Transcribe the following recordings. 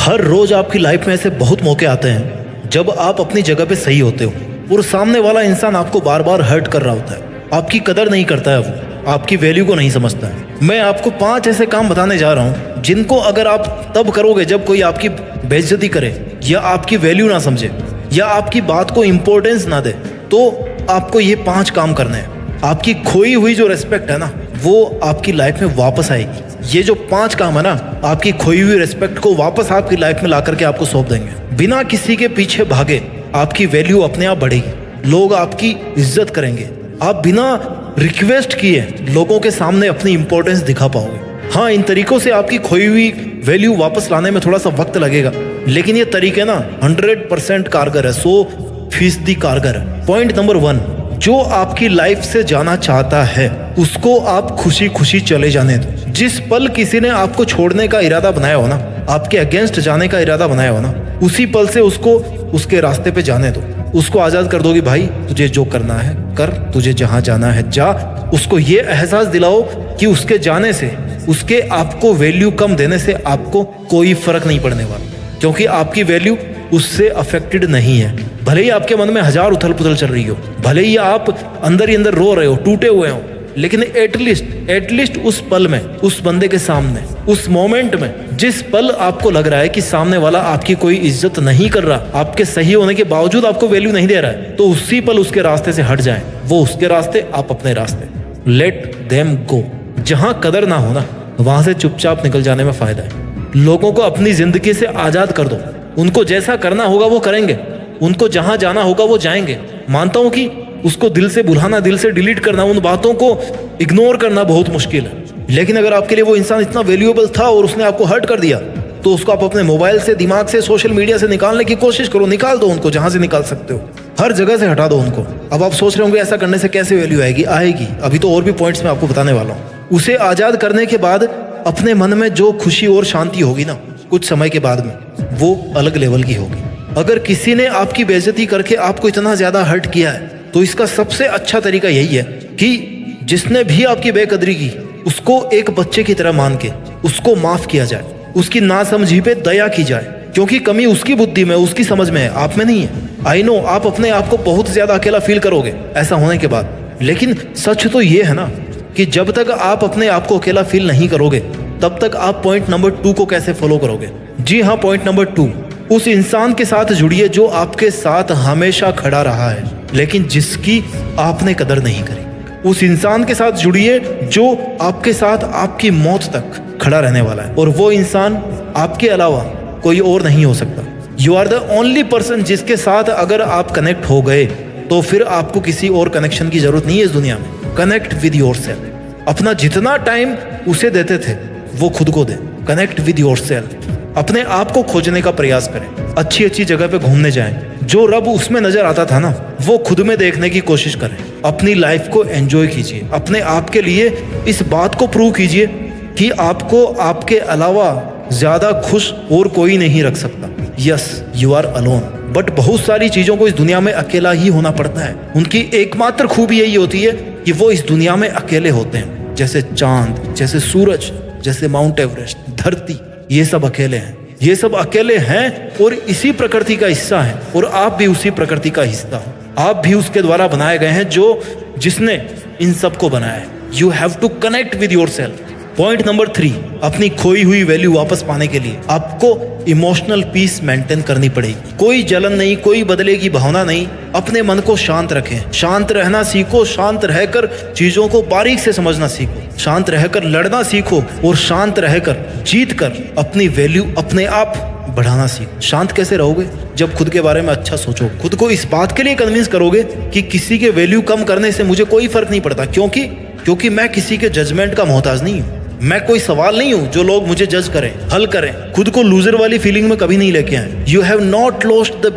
हर रोज आपकी लाइफ में ऐसे बहुत मौके आते हैं जब आप अपनी जगह पे सही होते हो और सामने वाला इंसान आपको बार बार हर्ट कर रहा होता है, आपकी कदर नहीं करता है, वो आपकी वैल्यू को नहीं समझता है। मैं आपको 5 ऐसे काम बताने जा रहा हूँ जिनको अगर आप तब करोगे जब कोई आपकी बेइज्जती करे या आपकी वैल्यू ना समझे या आपकी बात को इम्पोर्टेंस ना दे, तो आपको ये 5 काम करने हैं। आपकी खोई हुई जो रिस्पेक्ट है ना, वो आपकी लाइफ में वापस आएगी। ये जो 5 काम है ना, आपकी खोई हुई रिस्पेक्ट को वापस आपकी लाइफ में ला करके आपको सौंप देंगे। बिना किसी के पीछे भागे आपकी वैल्यू अपने आप बढ़ेगी, लोग आपकी इज्जत करेंगे। आप बिना रिक्वेस्ट किए लोगों के सामने अपनी इंपॉर्टेंस दिखा पाओगे। हाँ, इन तरीकों से आपकी खोई हुई वैल्यू वापस लाने में थोड़ा सा वक्त लगेगा, लेकिन ये तरीके ना 100% कारगर है, 100% कारगर है। पॉइंट नंबर 1, जो आपकी लाइफ से जाना चाहता है उसको आप खुशी खुशी चले जाने दो। जिस पल किसी ने आपको छोड़ने का इरादा बनाया हो ना, आपके अगेंस्ट जाने का इरादा बनाया हो ना, उसी पल से उसको उसके रास्ते पे जाने दो। उसको आज़ाद कर दो कि भाई तुझे जो करना है कर, तुझे जहाँ जाना है जा। उसको ये एहसास दिलाओ कि उसके जाने से, उसके आपको वैल्यू कम देने से आपको कोई फर्क नहीं पड़ने वाला, क्योंकि आपकी वैल्यू उससे अफेक्टेड नहीं है। भले ही आपके मन में 1000 उथल पुथल चल रही हो, भले ही आप अंदर ही अंदर रो रहे हो, टूटे हुए हो, लेकिन एटलीस्ट उस पल में, उस बंदे के सामने, उस मोमेंट में, जिस पल आपको लग रहा है कि सामने वाला आपकी कोई इज्जत नहीं कर रहा, आपके सही होने के बावजूद आपको वैल्यू नहीं दे रहा है, तो उसी पल उसके रास्ते से हट जाएं। वो उसके रास्ते, आप अपने रास्ते। Let them go. जहां कदर ना हो ना, वहां से चुपचाप निकल जाने में फायदा है। लोगों को अपनी जिंदगी से आजाद कर दो। उनको जैसा करना होगा वो करेंगे, उनको जहां जाना होगा वो जाएंगे। मानता हूं कि उसको दिल से भुलाना, दिल से डिलीट करना, उन बातों को इग्नोर करना बहुत मुश्किल है, लेकिन अगर आपके लिए वो इंसान इतना वैल्यूएबल था और उसने आपको हर्ट कर दिया, तो उसको आप अपने मोबाइल से, दिमाग से, सोशल मीडिया से निकालने की कोशिश करो। निकाल दो उनको, जहां से निकाल सकते हो, हर जगह से हटा दो उनको। अब आप सोच रहे होंगे ऐसा करने से कैसे वैल्यू आएगी? आएगी। अभी तो और भी पॉइंट्स मैं आपको बताने वाला हूँ। उसे आजाद करने के बाद अपने मन में जो खुशी और शांति होगी ना, कुछ समय के बाद में, वो अलग लेवल की होगी। अगर किसी ने आपकी बेइज्जती करके आपको इतना ज्यादा हर्ट किया है, तो इसका सबसे अच्छा तरीका यही है कि जिसने भी आपकी बेकदरी की, उसको एक बच्चे की तरह मान के उसको माफ किया जाए, उसकी नासमझी पे दया की जाए, क्योंकि कमी उसकी बुद्धि में, उसकी समझ में है, आप में नहीं है। आई नो आप अपने आप को बहुत ज्यादा अकेला फील करोगे ऐसा होने के बाद, लेकिन सच तो ये है ना कि जब तक आप अपने आप को अकेला फील नहीं करोगे, तब तक आप पॉइंट नंबर 2 को कैसे फॉलो करोगे? जी हाँ, पॉइंट नंबर 2, उस इंसान के साथ जुड़िए जो आपके साथ हमेशा खड़ा रहा है, लेकिन जिसकी आपने कदर नहीं करी। उस इंसान के साथ जुड़िए जो आपके साथ आपकी मौत तक खड़ा रहने वाला है, और वो इंसान आपके अलावा कोई और नहीं हो सकता। You are the only person जिसके साथ अगर आप कनेक्ट हो गए, तो फिर आपको किसी और कनेक्शन की जरूरत नहीं है इस दुनिया में। Connect with yourself. अपना जितना टाइम उसे देते थे वो खुद को दे। Connect with yourself. अपने आप को खोजने का प्रयास करें, अच्छी अच्छी जगह पे घूमने जाएं, जो रब उसमें नजर आता था ना, वो खुद में देखने की कोशिश करें। अपनी लाइफ को एंजॉय कीजिए। अपने आप के लिए इस बात को प्रूव कीजिए कि आपको आपके अलावा ज्यादा खुश और कोई नहीं रख सकता। Yes, you are alone, but बहुत सारी चीजों को इस दुनिया में अकेला ही होना पड़ता है। उनकी एकमात्र खूबी यही होती है कि वो इस दुनिया में अकेले होते हैं। जैसे चांद, जैसे सूरज, जैसे माउंट एवरेस्ट, धरती, ये सब अकेले हैं। ये सब अकेले हैं और इसी प्रकृति का हिस्सा है, और आप भी उसी प्रकृति का हिस्सा हो। आप भी उसके द्वारा बनाए गए हैं जिसने इन सब को बनाया है। You have to connect with yourself. Point number 3, अपनी खोई हुई वैल्यू वापस पाने के लिए आपको इमोशनल पीस मेंटेन करनी पड़ेगी। कोई जलन नहीं, कोई बदले की भावना नहीं। अपने मन को शांत रखें, शांत रहना सीखो, शांत रहकर चीजों को बारीक से समझना सीखो, शांत रहकर लड़ना सीखो, और शांत रहकर जीत कर अपनी वैल्यू अपने आप बढ़ाना सीखो। शांत कैसे रहोगे? जब खुद के बारे में अच्छा सोचो, खुद को इस बात के लिए कन्विंस करोगे कि किसी के वैल्यू कम करने से मुझे कोई फर्क नहीं पड़ता, क्योंकि मैं किसी के जजमेंट का मोहताज नहीं हूँ। मैं कोई सवाल नहीं हूं जो लोग मुझे जज करें, हल करें। खुद को लूजर वाली फीलिंग में कभी नहीं लेके आए। You have not lost the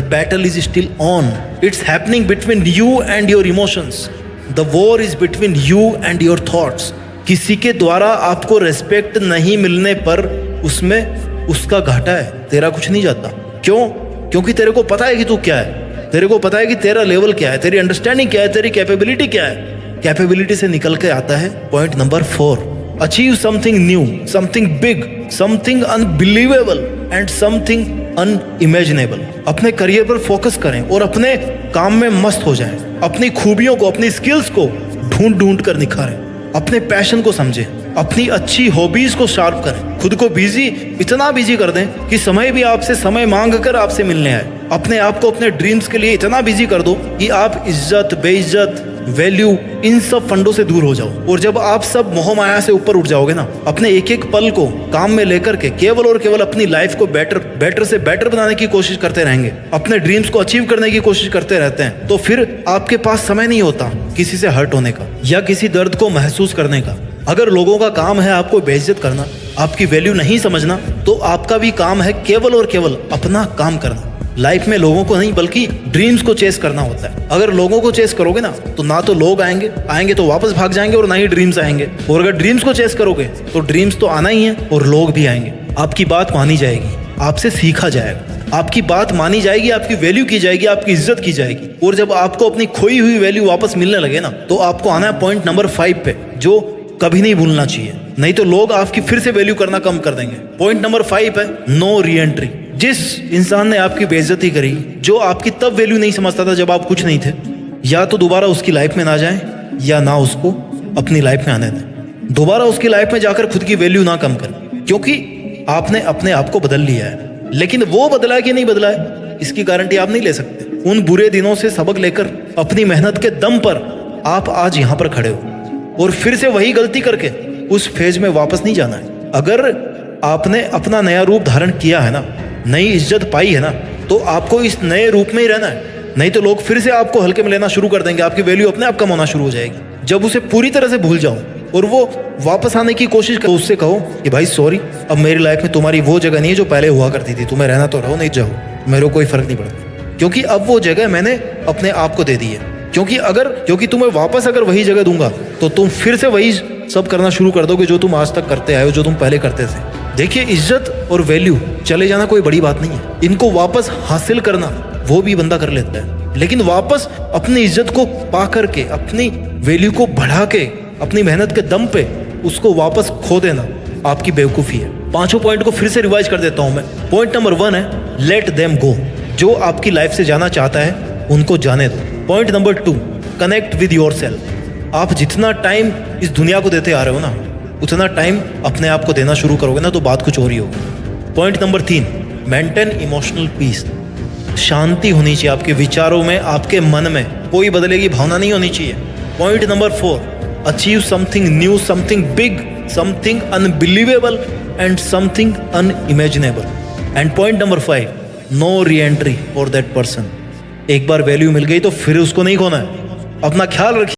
battle is still on. It's happening between you and your emotions. The war is between you and your thoughts. किसी के द्वारा आपको रेस्पेक्ट नहीं मिलने पर उसमें उसका घाटा है, तेरा कुछ नहीं जाता। क्यों? क्योंकि तेरे को पता है कि तू क्या है, तेरे को पता है कि तेरा लेवल क्या है, तेरी अंडरस्टैंडिंग क्या है, तेरी कैपेबिलिटी क्या है। कैपेबिलिटी से निकल के आता है point number 4, achieve something new, something big, something unbelievable and something unimaginable. अपने करियर पर फोकस करें और अपने काम में मस्त हो जाएं। अपनी खूबियों को, अपनी स्किल्स को ढूंढ ढूंढ कर निखारें। अपने पैशन को समझें, अपनी अच्छी हॉबीज को शार्प करें। खुद को बिजी, इतना बिजी कर दें कि समय भी आपसे समय मांग कर आपसे मिलने आए। अपने आप को अपने ड्रीम्स के लिए इतना बिजी कर दो कि आप इज्जत, बेइज्जत, वैल्यू, इन सब फंडों से दूर हो जाओ। और जब आप सब मोह माया से ऊपर उठ जाओगे ना, अपने एक एक पल को काम में लेकर के केवल और केवल अपनी लाइफ को बेटर से बेटर बनाने की कोशिश करते रहेंगे, अपने ड्रीम्स को अचीव करने की कोशिश करते रहते हैं, तो फिर आपके पास समय नहीं होता किसी से हर्ट होने का या किसी दर्द को महसूस करने का। अगर लोगों का काम है आपको बेइज्जत करना, आपकी वैल्यू नहीं समझना, तो आपका भी काम है केवल और केवल अपना काम करना। लाइफ में लोगों को नहीं बल्कि ड्रीम्स को चेस करना होता है। अगर लोगों को चेस करोगे ना तो लोग आएंगे तो वापस भाग जाएंगे, और ना ही ड्रीम्स आएंगे। और अगर ड्रीम्स को चेस करोगे तो ड्रीम्स तो आना ही है और लोग भी आएंगे। आपकी बात मानी जाएगी, आपसे सीखा जाएगा, आपकी बात मानी जाएगी, आपकी वैल्यू की जाएगी, आपकी इज्जत की जाएगी। और जब आपको अपनी खोई हुई वैल्यू वापस मिलने लगे ना, तो आपको आना है पॉइंट नंबर 5 पे, जो कभी नहीं भूलना चाहिए, नहीं तो लोग आपकी फिर से वैल्यू करना कम कर देंगे। पॉइंट नंबर 5 है नो री एंट्री। जिस इंसान ने आपकी बेइज्जती करी, जो आपकी तब वैल्यू नहीं समझता था जब आप कुछ नहीं थे, या तो दोबारा उसकी लाइफ में ना जाएं या ना उसको अपनी लाइफ में आने दें। दोबारा उसकी लाइफ में जाकर खुद की वैल्यू ना कम करें, क्योंकि आपने अपने आप को बदल लिया है। लेकिन वो बदला है कि नहीं बदला है, इसकी गारंटी आप नहीं ले सकते। उन बुरे दिनों से सबक लेकर अपनी मेहनत के दम पर आप आज यहाँ पर खड़े हो, और फिर से वही गलती करके उस फेज में वापस नहीं जाना है। अगर आपने अपना नया रूप धारण किया है ना, नई इज्जत पाई है ना, तो आपको इस नए रूप में ही रहना है। नहीं तो लोग फिर से आपको हल्के में लेना शुरू कर देंगे, आपकी वैल्यू अपने आप कम होना शुरू हो जाएगी। जब उसे पूरी तरह से भूल जाओ और वो वापस आने की कोशिश करो, उससे कहो कि भाई सॉरी, अब मेरी लाइफ में तुम्हारी वो जगह नहीं है जो पहले हुआ करती थी। तुम्हें रहना तो रहो, नहीं जाओ, मेरे को कोई फर्क नहीं पड़ता, क्योंकि अब वो जगह मैंने अपने आप को दे दी है। क्योंकि तुम्हें वापस अगर वही जगह दूंगा तो तुम फिर से वही सब करना शुरू कर दोगे जो तुम आज तक करते आए हो, जो तुम पहले करते थे। देखिए, इज्जत और वैल्यू चले जाना कोई बड़ी बात नहीं है। इनको वापस हासिल करना वो भी बंदा कर लेता है, लेकिन वापस अपनी इज्जत को पा करके, अपनी वैल्यू को बढ़ा के, अपनी मेहनत के दम पे उसको वापस खो देना आपकी बेवकूफ़ी है। 5 पॉइंट को फिर से रिवाइज कर देता हूं मैं। पॉइंट नंबर 1 है लेट देम गो। जो आपकी लाइफ से जाना चाहता है उनको जाने दो। Point number 2, connect with your self. आप जितना टाइम इस दुनिया को देते आ रहे हो ना, उतना टाइम अपने आप को देना शुरू करोगे ना, तो बात कुछ और ही होगी। Point number 3, maintain emotional peace. शांति होनी चाहिए आपके विचारों में, आपके मन में कोई बदले की भावना नहीं होनी चाहिए। Point number 4, achieve something new, something big, something unbelievable and something unimaginable. And point number 5, no re entry for that person. एक बार वैल्यू मिल गई तो फिर उसको नहीं खोना है। अपना ख्याल रखिए।